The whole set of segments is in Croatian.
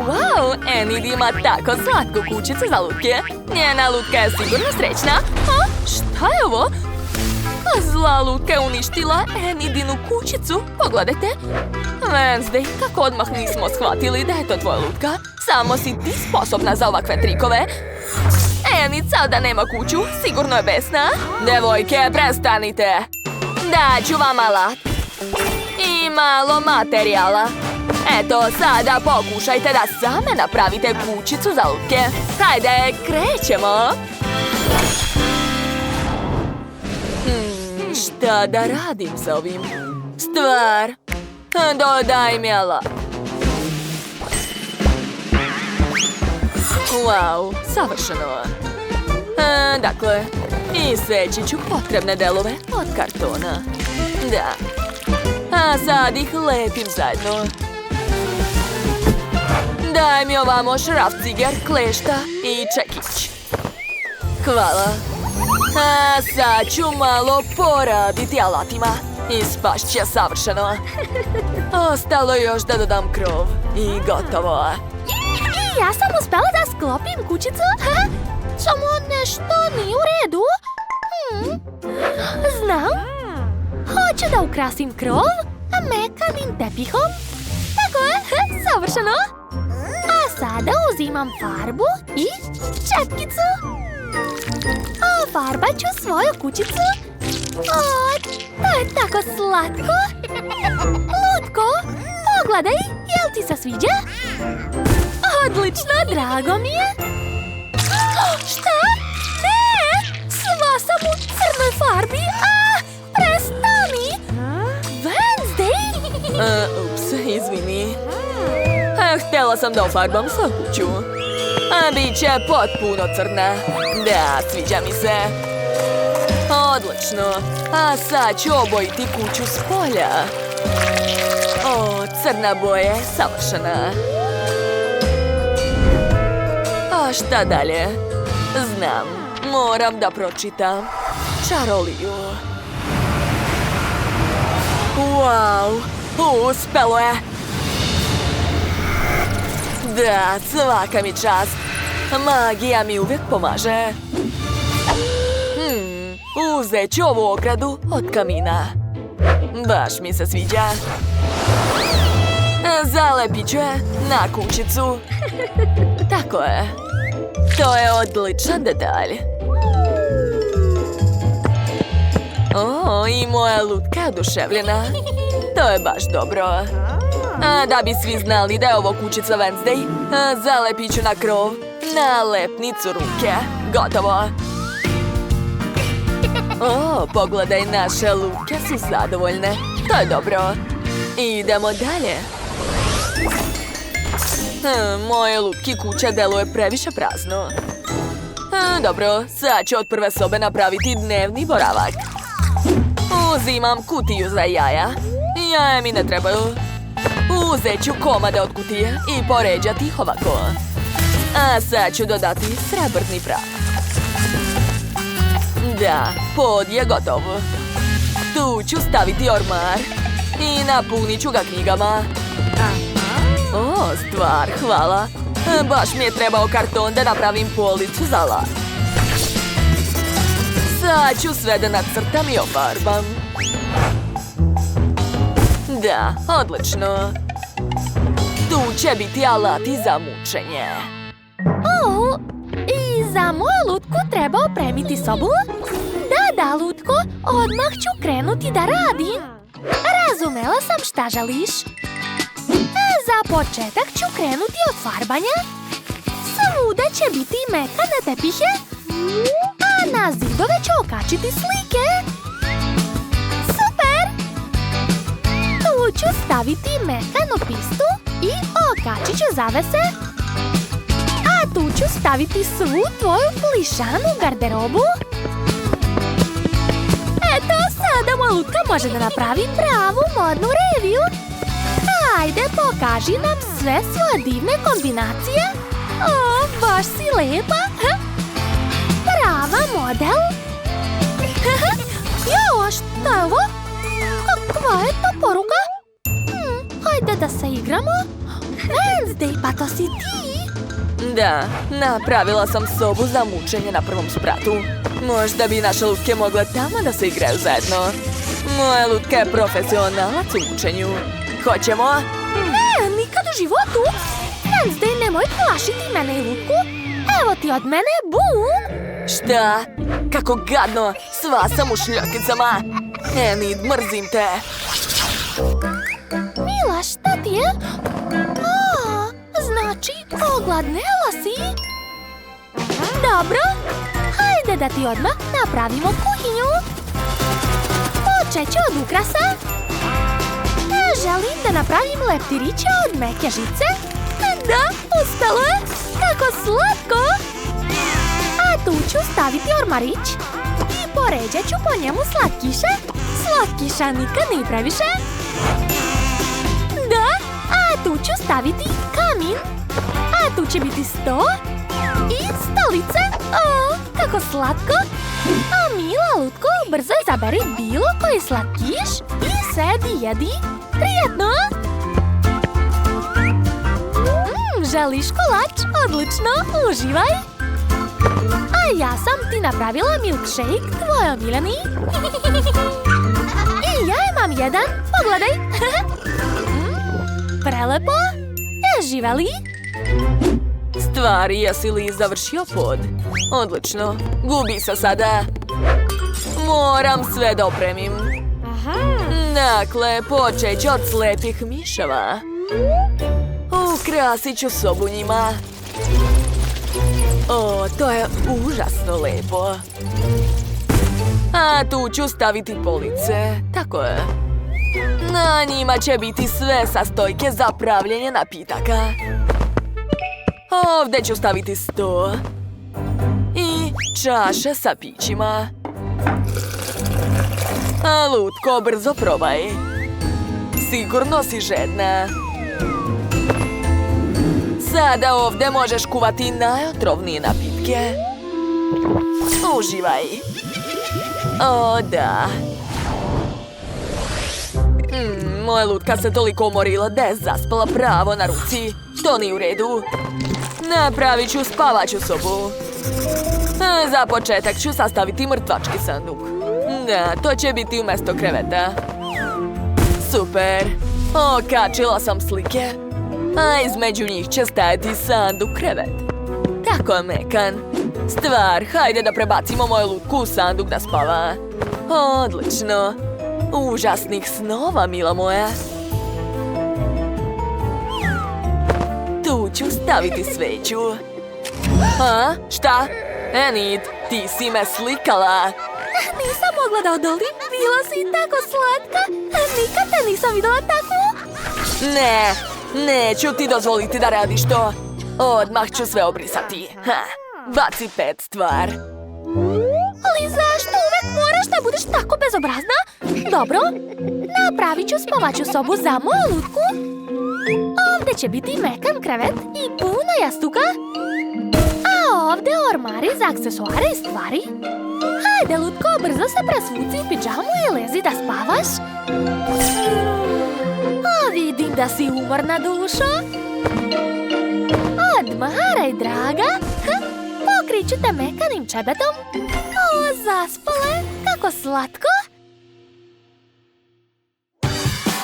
Wow, Enid ima tako slatku kućicu za lutke. Njena lutka je sigurno srećna. A, šta je ovo? Zla lutka je uništila Enidinu kućicu. Pogledajte. Wednesday, kako odmah nismo shvatili da je to tvoja lutka? Samo si ti sposobna za ovakve trikove. Enid sada nema kuću, sigurno je besna. Devojke, prestanite. Daću vam alat. I malo materijala. Eto, sada pokušajte da same napravite kućicu za lutke. Hajde, krećemo. Šta da radim sa ovim? Stvar. Dodaj mi alat. Wow, savršeno. Dakle, iseći ću potrebne delove od kartona. Da. A sad ih lepim zajedno. Daj mi ovamo šrafciger, klešta i čekić. Hvala. A sad ću malo poraditi alatima. Ispašće savršeno. Ostalo još da dodam krov. I gotovo. Ja sam uspela da sklopim kućicu. Samo nešto nije u redu. Znam. Hoću da ukrasim krov mekanim tepihom. Tako je, savršeno. A sada uzimam farbu i četkicu. Farbat ću svoju kućicu. To je tako slatko. Lutko, pogledaj, jel ti se sviđa? Odlično, drago mi je. Šta? Ne! Sva sam u crnoj farbi. Prestani! Wednesday! Ups, izvini. Htjela sam da ofarbam svu kuću. Biće potpuno crna. Da, sviđa mi se. Odlično. A sad ću obojiti kuću s polja. Crna boja je savršena. A šta dalje? Znam, moram da pročitam čaroliju. Wow, uspelo je! Da, svaka mi čast. Magija mi uvijek pomaže. Uzet ću ovu ogradu od kamina. Baš mi se sviđa. Zalepit ću je na kućicu. Tako je. To je odličan detalj. I moja lutka je oduševljena. To je baš dobro. Da bi svi znali da je ovo kućica Wednesday, zalepit ću na krov nalepnicu ruke. Gotovo. Pogledaj, naše luke su zadovoljne. To je dobro. Idemo dalje. Moje lutki kuća deluje previše prazno. Dobro, sad ću od prve sobe napraviti dnevni boravak. Uzimam kutiju za jaja. Jaja mi ne trebaju. Uzet ću komade od kutije i poređati ih ovako. A sad ću dodati srebrni prah. Da, pod je gotov. Tu ću staviti ormar i napunit ću ga knjigama. Stvar, hvala. Baš mi je trebao karton da napravim policu za alat. Sad ću sve da nacrtam i ofarbam. Da, odlično. Tu će biti alati za mučenje. I za moju lutku treba opremiti sobu? Da, lutko, odmah ću krenuti da radim. Razumela sam šta želiš. Za početak ću krenuti od farbanja. Svuda će biti mekane tepihe. A na zidove ću okačiti slike. Super! Tu ću staviti mekanu pistu i okačit ću zavese. A tu ću staviti svu tvoju plišanu garderobu. Eto, sada moja lutka može da napravi pravu modnu reviju. Ajde, pokaži nam sve svoje divne kombinacije. Baš si lepa. Prava model. Jo, šta je ovo? Kakva je to poruka? Hajde da se igramo. Wednesday, pa to si ti? Da, napravila sam sobu za mučenje na prvom spratu. Možda bi naše lutke mogle tamo da se igraju zajedno. Moja lutka je profesionalac u mučenju. Hoćemo? Ne, nikad u životu. Wednesday, nemoj plašiti mene i lutku. Evo ti od mene, bum! Šta? Kako gadno! Sva sam u šljakicama! Enid, mrzim te! Mila, šta ti je? A, znači, ogladnela si? Dobro, hajde da ti odmah napravimo kuhinju. Počet ću od ukrasa. Želim da napravim leptiriće od meke žice. Da, uspelo je! Kako slatko! A tu ću staviti ormarić i poređat ću po njemu slatkiše. Slatkiša nikad nije previše. Da, a tu ću staviti kamin. A tu će biti sto i stolice. O, kako slatko! A Mila, lutko, brzo izaberi bilo koji slatkiš i sedi, jedi. Prijetno! Želiš kolač? Odlično, uživaj! A ja sam ti napravila milkshake, tvoj omiljeni. I ja imam jedan, pogledaj! Prelepo! Živeli? Stvari, jesi li završio pod? Odlično, gubi se sada. Moram sve da opremim. Dakle, počet ću od slepih miševa. Ukrasit ću sobu njima. O, to je užasno lepo. A tu ću staviti police. Tako je. Na njima će biti sve sastojke za pravljenje napitaka. Ovdje ću staviti sto. I čaše sa pićima. A lutko, brzo probaj. Sigurno si žedna. Sada ovdje možeš kuvati najotrovnije napitke. Uživaj. O, da. Moja lutka se toliko umorila da je zaspala pravo na ruci. To nije u redu. Napravit ću spavaću sobu. Za početak ću sastaviti mrtvački sanduk. Da, to će biti umjesto kreveta. Super. Okačila sam slike. A između njih će stajati sanduk krevet. Tako je mekan. Stvar, hajde da prebacimo moju lutku u sanduk da spava. Odlično. Užasnih snova, mila moja. Tu ću staviti sveću. A? Šta? Enid, ti si me slikala. Nisam mogla da odolim, bila si tako slatka. Nikad te nisam videla takvu. Ne, neću ti dozvoliti da radiš to. Odmah ću sve obrisati. Baci pet, stvar. Ali zašto uvek moraš da budeš tako bezobrazna? Dobro, napravit ću spavaću sobu za moju lutku. Ovdje će biti mekan krevet i puno jastuka. A ovdje ormari za aksesuare i stvari. Hajde, lutko, brzo se presvuci u pidžamu i lezi da spavaš. A vidim da si umorna, dušo. Odmaraj, draga. Pokrit ću te mekanim čebetom. O, zaspale, kako slatko.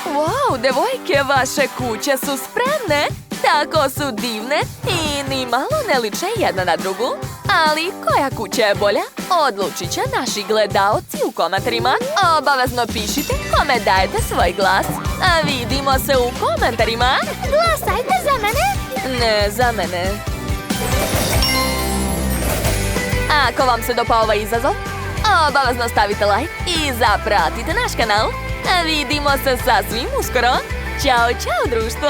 Wow, devojke, vaše kuće su spremne. Tako su divne i ni malo ne liče jedna na drugu. Ali koja kuća je bolja? Odlučit će naši gledaoci u komentarima. Obavezno pišite kome dajete svoj glas. A vidimo se u komentarima. Glasajte za mene. Ne, za mene. Ako vam se dopao ovaj izazov, obavezno stavite like i zapratite naš kanal. A vidimo se sasvim uskoro. Ćao, čao društvo!